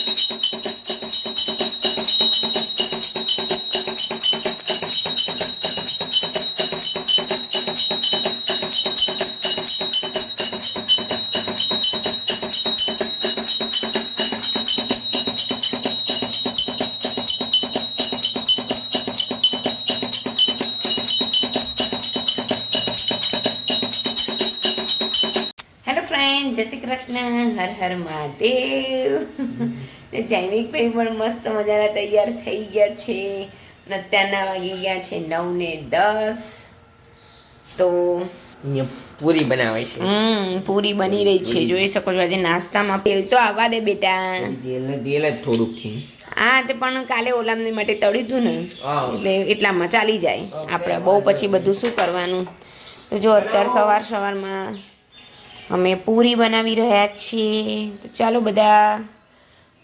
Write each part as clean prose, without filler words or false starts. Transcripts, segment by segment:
Hello friend, જય શ્રી કૃષ્ણ, હર હર મહાદેવ. જૈમિકભાઈ પણ મસ્ત મજાના તૈયાર થઈ ગયા છે. અને અત્યારના વાગી ગયા છે 9:10. તો પૂરી બનાવે છે. પૂરી બની રહી છે, જોઈ શકો છો. આજે નાસ્તામાં તેલ તો આવવા દે બેટા. તેલ જ થોડુંક છે. હા, તે પણ કાલે ઓલામની માટે તળ્યું હતું ને, એટલે એટલામાં ચાલી જાય આપણે. બહુ પછી બધું શું કરવાનું. તો જો અત્યારે સવારમાં અમે પૂરી બનાવી રહ્યા છીએ. તો ચાલો બધા,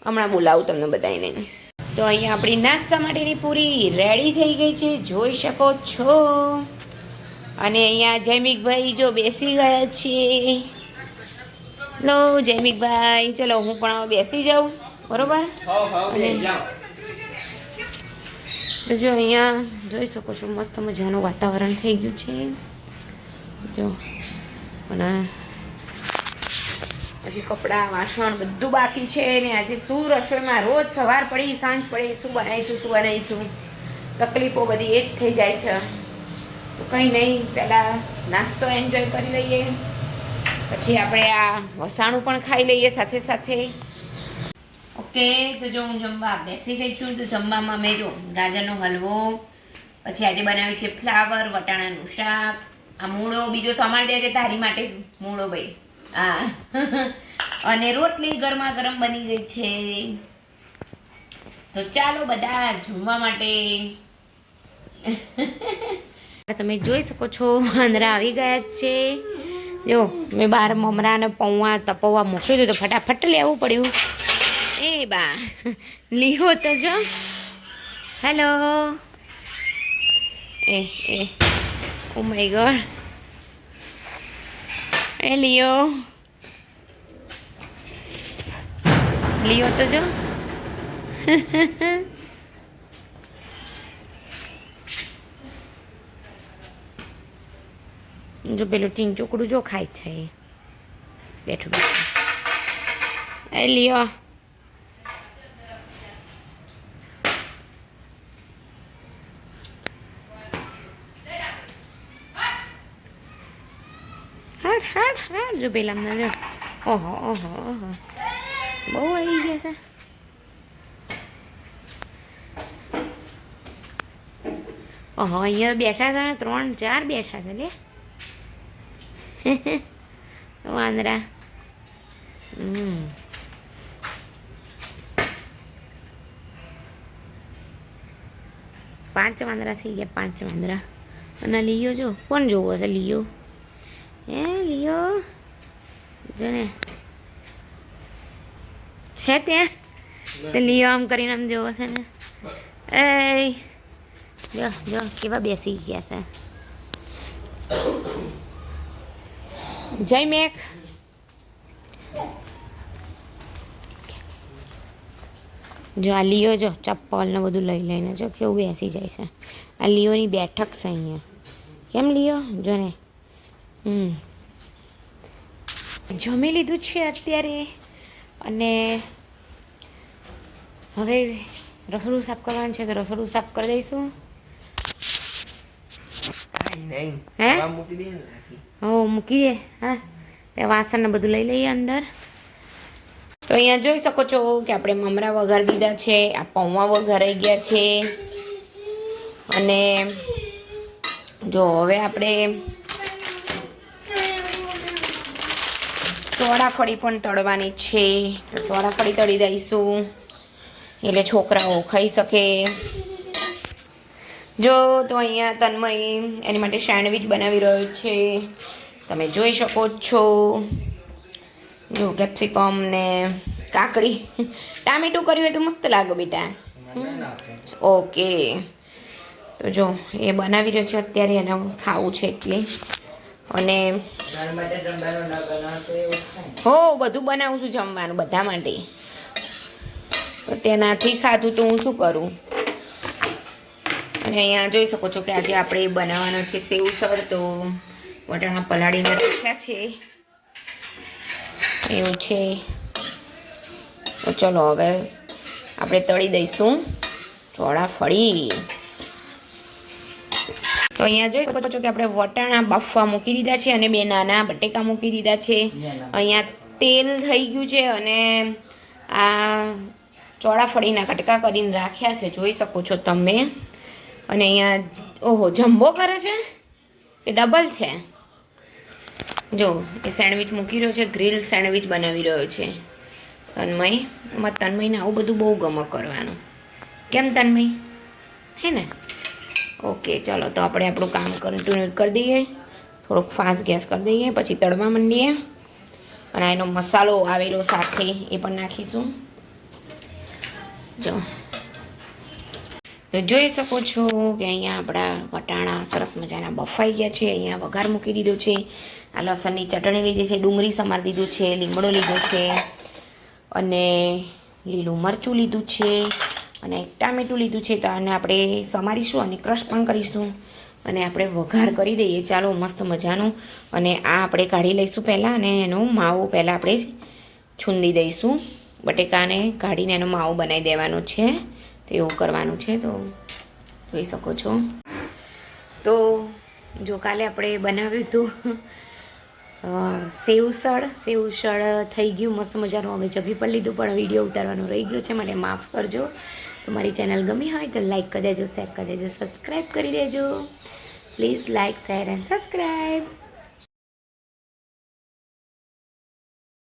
હમણાં બોલાવું તમને બધાને. તો અહીંયા આપણી નાસ્તા માટેની પૂરી રેડી થઈ ગઈ છે, જોઈ શકો છો. અને અહીંયા જૈમિકભાઈ જો બેસી ગયા છે. લો જૈમિકભાઈ, ચલો હું પણ બેસી જાઉં, બરોબર? અને તો જો અહીંયા જોઈ શકો છો, મસ્ત મજાનું વાતાવરણ થઈ ગયું છે. જો અને હજી કપડાં વાસણ બધું બાકી છે. ને આજે શું રસોઈમાં રોજ સવાર પડી સાંજ પડી શું બનાવીશું તકલીફો બધી એ જ થઈ જાય છે. તો કંઈ નહીં, પહેલાં નાસ્તો એન્જોય કરી લઈએ, પછી આપણે આ વસાણું પણ ખાઈ લઈએ સાથે સાથે. ઓકે, તો જો હું જમવા બેસી ગઈ છું. તો જમવામાં મેં જો ગાજરનો હલવો, પછી આજે બનાવી છે ફ્લાવર, વટાણાનું શાક, આ મૂળો બીજો સમાર દે છે તારી માટે મૂળો ભાઈ. હા, અને રોટલી ગરમા ગરમ બની ગઈ છે. તો ચાલો બધા જમવા માટે. તમે જોઈ શકો છો, વાંદરા આવી ગયા છે. જો મેં બહાર મમરાને પૌવા તપવા મૂક્યું હતું, તો ફટાફટ લેવું પડ્યું. એ બા લીહો તો જો. હેલો. Oh my god. એ લિયો તો જો. જો પેલું ટીન ચોકડું જો ખાય છે બેઠું બેઠું. એ લિયો. હાડ જો પેલા જો. ઓહો બહુ આવી ગયા છે. ઓહો, અહીંયા બેઠા છે 3-4 બેઠા છે લે વાંદરા. 5 વાંદરા થઈ ગયા, 5 વાંદરા. અને લીયો જો, કોણ જોવો હશે લીયો? લિયો જો ને છે ત્યાં. તો લિયો આમ કરીને આમ જોવો છે ને. એ જો કેવા બેસી ગયા છે. જય મેક. જો આ લિયો જો ચપ્પલ ને બધું લઈને જો કેવું બેસી જાય છે. આ લિયોની બેઠક છે અહીંયા. કેમ લિયો જો ને. જમી લીધું છે અત્યારે, અને હવે રસોડું સાફ કરવાનું છે. તો રસોડું સાફ કરી દઈશું. હે મૂકી દે. હા, વાસણ ને બધું લઈ લઈએ અંદર. તો અહીંયા જોઈ શકો છો કે આપણે મમરા વઘારી દીધા છે, આ પૌવા વઘારાઈ ગયા છે. અને જો હવે આપણે ચોળાફળી પણ તળવાની છે. તો ચોળાફળી તળી દઈશું, એટલે છોકરાઓ ખાઈ શકે. જો તો અહીંયા તન્મય એની માટે સેન્ડવિચ બનાવી રહ્યો છે, તમે જોઈ શકો છો. જો કેપ્સિકમ ને કાકડી ટામેટું કર્યું હોય તો મસ્ત લાગે બેટા. ઓકે, તો જો એ બનાવી રહ્યો છે અત્યારે, એને ખાવું છે એટલે. અને હો બધું બનાવું છું જમવાનું બધા માટે. તો તેનાથી ખાધું તો હું શું કરું. અને અહીંયા જોઈ શકો છો કે આજે આપણે બનાવવાનો છે સેવસળ. તો વટાણા પલાળીને રાખ્યા છે એવું છે. તો ચલો હવે આપણે તળી દઈશું ચોળાફળી. તો અહીંયા જોઈ શકો છો કે આપણે વટાણા બાફવા મૂકી દીધા છે અને 2 નાના બટેકા મૂકી દીધા છે. અહીંયા તેલ થઈ ગયું છે અને આ ચોળાફળીના કટકા કરીને રાખ્યા છે, જોઈ શકો છો તમે. અને અહીંયા ઓહો જમ્બો કરે છે કે ડબલ છે. જો એ સેન્ડવિચ મૂકી રહ્યો છે, ગ્રીલ સેન્ડવિચ બનાવી રહ્યો છે તન્મય. એમાં તન્મયને આવું બધું બહુ ગમે કરવાનું. કેમ તન્મય? હે ને? ઓકે ચલો તો આપણે આપણું કામ કન્ટિન્યુ કરી દઈએ. થોડોક ફાસ્ટ ગેસ કરી દઈએ, પછી તળવા માંડીએ. અને એનો મસાલો આવેલો સાથે એ પણ નાખીશું. જો તો જોઈ શકો છો કે અહીંયા આપણા વટાણા સરસ મજાના બફાઈ ગયા છે. અહીંયા વઘાર મૂકી દીધો છે. આ લસણની ચટણી લીધી છે, ડુંગળી સમારી દીધું છે, લીમડો લીધો છે અને લીલું મરચું લીધું છે અને એક ટામેટું લીધું છે. તો આને આપણે સમારીશું અને ક્રશ પણ કરીશું અને આપણે વઘાર કરી દઈએ. ચાલો મસ્ત મજાનું. અને આ આપણે કાઢી લઈશું પહેલાં અને એનો માવો પહેલાં આપણે છૂંદી દઈશું. બટેકાને કાઢીને એનો માવો બનાવી દેવાનો છે. તો એવું કરવાનું છે. તો જોઈ શકો છો. તો જો કાલે આપણે બનાવ્યું હતું સેવસળ થઈ ગયું મસ્ત મજાનું. અમે જમી પણ લીધું, પણ વિડીયો ઉતારવાનું રહી ગયો છે, મને માફ કરજો. તો મારી ચેનલ ગમી હોય તો લાઈક કરી દેજો, શેર કરી દેજો, સબસ્ક્રાઈબ કરી દેજો. Please like, share and subscribe.